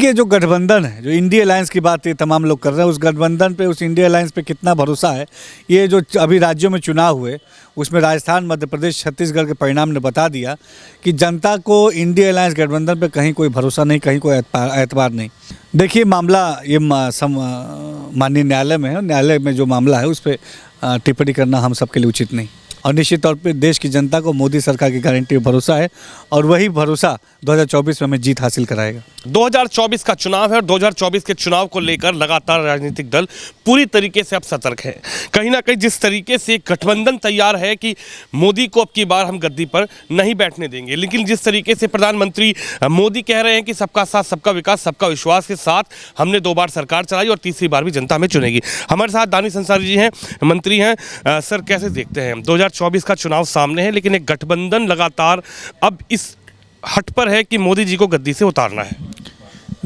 ये जो गठबंधन है, जो इंडिया अलायंस की बात ये तमाम लोग कर रहे हैं, उस गठबंधन पे, उस इंडिया अलायंस पे कितना भरोसा है, ये जो अभी राज्यों में चुनाव हुए उसमें राजस्थान, मध्य प्रदेश, छत्तीसगढ़ के परिणाम ने बता दिया कि जनता को इंडिया अलायंस गठबंधन पे कहीं कोई भरोसा नहीं, कहीं कोई एतबार नहीं। देखिए, मामला ये माननीय न्यायालय में है, न्यायालय में जो मामला है उस पर टिप्पणी करना हम सबके लिए उचित नहीं। और निश्चित तौर पे देश की जनता को मोदी सरकार की गारंटी पर भरोसा है और वही भरोसा 2024 में हमें जीत हासिल कराएगा। 2024 का चुनाव है और 2024 के चुनाव को लेकर लगातार राजनीतिक दल पूरी तरीके से अब सतर्क हैं। कहीं ना कहीं जिस तरीके से गठबंधन तैयार है कि मोदी को अब की बार हम गद्दी पर नहीं बैठने देंगे, लेकिन जिस तरीके से प्रधानमंत्री मोदी कह रहे हैं कि सबका साथ, सबका विकास, सबका विश्वास के साथ हमने 2 बार सरकार चलाई और तीसरी बार भी जनता हमें चुनेगी। हमारे साथ दानिश अंसारी जी हैं, मंत्री हैं। सर, कैसे देखते हैं 2024 का चुनाव सामने है, लेकिन एक गठबंधन लगातार अब इस हट पर है कि मोदी जी को गद्दी से उतारना है।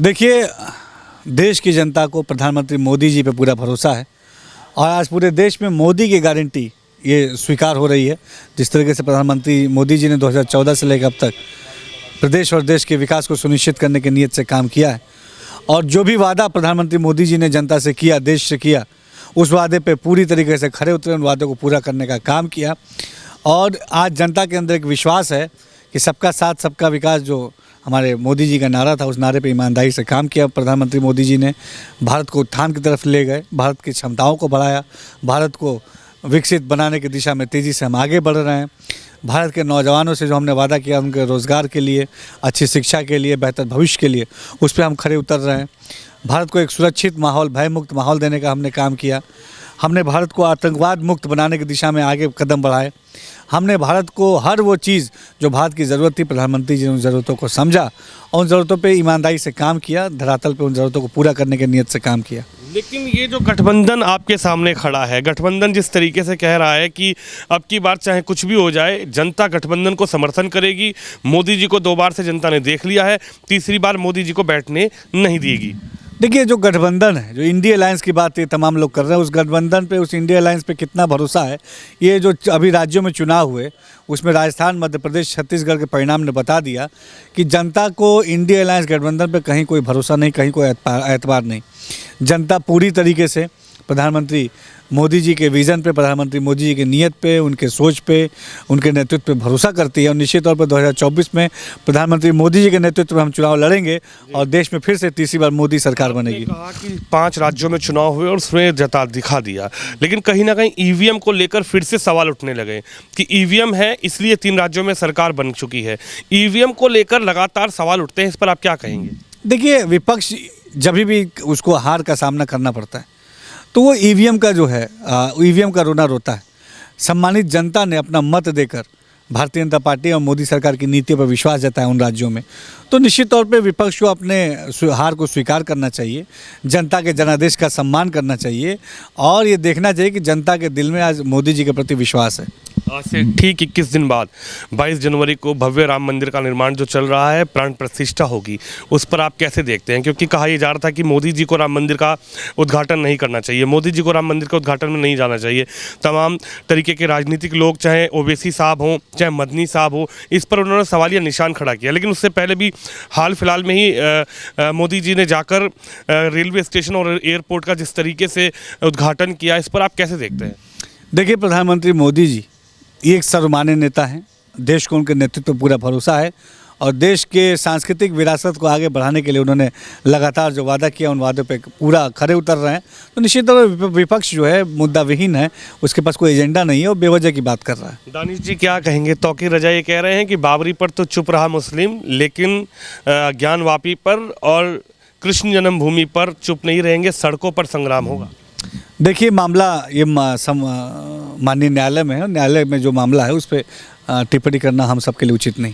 देखिए, देश की जनता को प्रधानमंत्री मोदी जी पे पूरा भरोसा है और आज पूरे देश में मोदी की गारंटी ये स्वीकार हो रही है। जिस तरीके से प्रधानमंत्री मोदी जी ने 2014 से लेकर अब तक प्रदेश और देश के विकास को सुनिश्चित करने की नीयत से काम किया है और जो भी वादा प्रधानमंत्री मोदी जी ने जनता से किया, देश से किया, उस वादे पे पूरी तरीके से खरे उतरे, उन वादों को पूरा करने का काम किया। और आज जनता के अंदर एक विश्वास है कि सबका साथ, सबका विकास जो हमारे मोदी जी का नारा था, उस नारे पे ईमानदारी से काम किया। प्रधानमंत्री मोदी जी ने भारत को उत्थान की तरफ ले गए, भारत की क्षमताओं को बढ़ाया, भारत को विकसित बनाने की दिशा में तेज़ी से हम आगे बढ़ रहे हैं। भारत के नौजवानों से जो हमने वादा किया, उनके रोज़गार के लिए, अच्छी शिक्षा के लिए, बेहतर भविष्य के लिए, उस पर हम खरे उतर रहे हैं। भारत को एक सुरक्षित माहौल, भय मुक्त माहौल देने का हमने काम किया। हमने भारत को आतंकवाद मुक्त बनाने की दिशा में आगे कदम बढ़ाए। हमने भारत को हर वो चीज़ जो भारत की ज़रूरत थी, प्रधानमंत्री जी ने उन ज़रूरतों को समझा और उन ज़रूरतों पे ईमानदारी से काम किया, धरातल पे उन ज़रूरतों को पूरा करने की नीयत से काम किया। लेकिन ये जो गठबंधन आपके सामने खड़ा है, गठबंधन जिस तरीके से कह रहा है कि अब की बार चाहे कुछ भी हो जाए, जनता गठबंधन को समर्थन करेगी, मोदी जी को 2 बार से जनता ने देख लिया है, तीसरी बार मोदी जी को बैठने नहीं देगी। देखिए, जो गठबंधन है, जो इंडिया अलायंस की बात ये तमाम लोग कर रहे हैं, उस गठबंधन पे, उस इंडिया अलायंस पे कितना भरोसा है, ये जो अभी राज्यों में चुनाव हुए उसमें राजस्थान, मध्य प्रदेश, छत्तीसगढ़ के परिणाम ने बता दिया कि जनता को इंडिया अलायंस गठबंधन पे कहीं कोई भरोसा नहीं, कहीं कोई एतबार नहीं। जनता पूरी तरीके से प्रधानमंत्री मोदी जी के विज़न पे, प्रधानमंत्री मोदी जी की नीयत पे, उनके सोच पे, उनके नेतृत्व पे भरोसा करती है और निश्चित तौर पर 2024 में प्रधानमंत्री मोदी जी के नेतृत्व में हम चुनाव लड़ेंगे और देश में फिर से तीसरी बार मोदी सरकार बनेगी। कहा कि 5 राज्यों में चुनाव हुए और उसमें दिखा दिया, लेकिन कहीं ना कहीं ईवीएम को लेकर फिर से सवाल उठने लगे कि ईवीएम है इसलिए 3 राज्यों में सरकार बन चुकी है। ईवीएम को लेकर लगातार सवाल उठते हैं, इस पर आप क्या कहेंगे? देखिए, विपक्ष जब भी उसको हार का सामना करना पड़ता है तो वो ईवीएम का जो है, ईवीएम का रोना रोता है। सम्मानित जनता ने अपना मत देकर भारतीय जनता पार्टी और मोदी सरकार की नीतियों पर विश्वास जताया उन राज्यों में, तो निश्चित तौर पे विपक्ष को अपने हार को स्वीकार करना चाहिए, जनता के जनादेश का सम्मान करना चाहिए और ये देखना चाहिए कि जनता के दिल में आज मोदी जी के प्रति विश्वास है। आज से ठीक 21 दिन बाद 22 जनवरी को भव्य राम मंदिर का निर्माण जो चल रहा है, प्राण प्रतिष्ठा होगी, उस पर आप कैसे देखते हैं? क्योंकि कहा यह जा रहा था कि मोदी जी को राम मंदिर का उद्घाटन नहीं करना चाहिए, मोदी जी को राम मंदिर के उद्घाटन में नहीं जाना चाहिए। तमाम तरीके के राजनीतिक लोग, चाहे ओवैसी साहब हों, चाहे मदनी साहब हो, इस पर उन्होंने सवालिया निशान खड़ा किया। लेकिन उससे पहले भी हाल फिलहाल में ही मोदी जी ने जाकर रेलवे स्टेशन और एयरपोर्ट का जिस तरीके से उद्घाटन किया, इस पर आप कैसे देखते हैं? देखिए, प्रधानमंत्री मोदी जी एक सर्वमान्य नेता हैं, देश को उनके नेतृत्व पर पूरा भरोसा है और देश के सांस्कृतिक विरासत को आगे बढ़ाने के लिए उन्होंने लगातार जो वादा किया, उन वादों पे पूरा खरे उतर रहे हैं। तो निश्चित तौर पर विपक्ष जो है मुद्दा विहीन है, उसके पास कोई एजेंडा नहीं है और बेवजह की बात कर रहा है। दानिश जी, क्या कहेंगे? तौकीर रजा ये कह रहे हैं कि बाबरी पर तो चुप रहा मुस्लिम, लेकिन ज्ञानवापी पर और कृष्ण जन्मभूमि पर चुप नहीं रहेंगे, सड़कों पर संग्राम होगा। देखिए, मामला ये माननीय न्यायालय में है, न्यायालय में जो मामला है उस पर टिप्पणी करना हम सबके लिए उचित नहीं।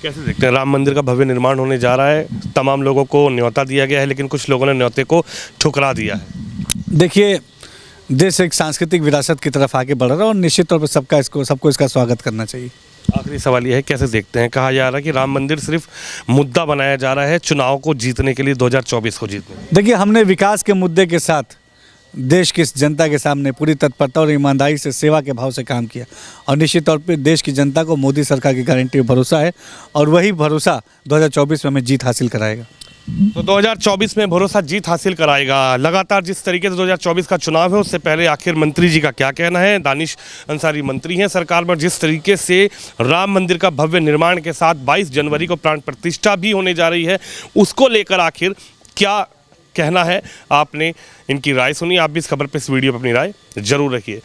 कैसे देखते हैं? राम मंदिर का भव्य निर्माण होने जा रहा है, तमाम लोगों को न्योता दिया गया है, लेकिन कुछ लोगों ने न्योते को ठुकरा दिया है। देखिए, देश एक सांस्कृतिक विरासत की तरफ आगे बढ़ रहा है और निश्चित तौर पर सबको इसका स्वागत करना चाहिए। आखिरी सवाल यह है, कैसे देखते हैं? कहा जा रहा है कि राम मंदिर सिर्फ मुद्दा बनाया जा रहा है चुनाव को जीतने के लिए, 2024 को जीतने। देखिए, हमने विकास के मुद्दे के साथ देश की जनता के सामने पूरी तत्परता और ईमानदारी से, सेवा के भाव से काम किया और निश्चित तौर पे देश की जनता को मोदी सरकार की गारंटी पर भरोसा है और वही भरोसा 2024 में हमें जीत हासिल कराएगा। तो 2024 में भरोसा जीत हासिल कराएगा। लगातार जिस तरीके से 2024 का चुनाव है उससे पहले आखिर मंत्री जी का क्या कहना है। दानिश अंसारी मंत्री हैं सरकार में। जिस तरीके से राम मंदिर का भव्य निर्माण के साथ 22 जनवरी को प्राण प्रतिष्ठा भी होने जा रही है, उसको लेकर आखिर क्या कहना है, आपने इनकी राय सुनी। आप भी इस खबर पर, इस वीडियो पर अपनी राय जरूर रखिए।